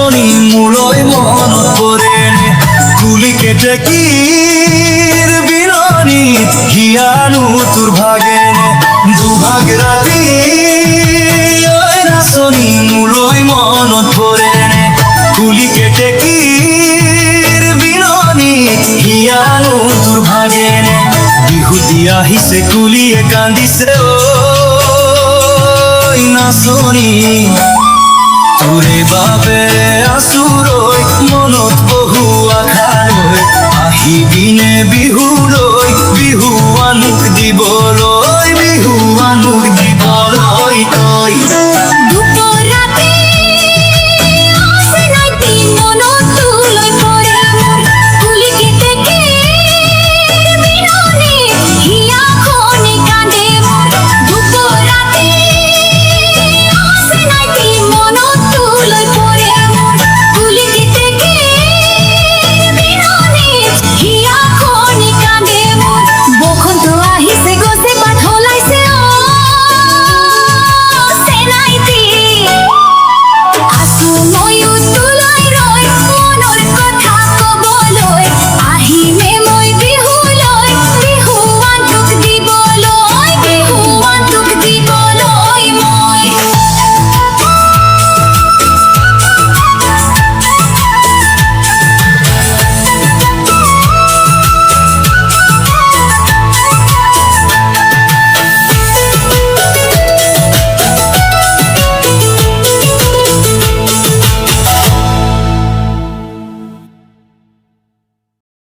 নাচনি মূলই মনত পৰে কুলি কেটে কিৰ বিৰণী হিয়ানো তোৰ ভাগেনে দুভাগ ৰাতি নাচনি মূলই মনত পৰে কুলি কেটে কিৰ বিৰণী হিয়ানো তোৰ ভাগেনে বিহুতি আহিছে কুলিয়ে কান্দিছে নাচনি তোৰে বাবে আছো ৰৈ মনত বহু আশা লৈ আহিবিনে বিহুলৈ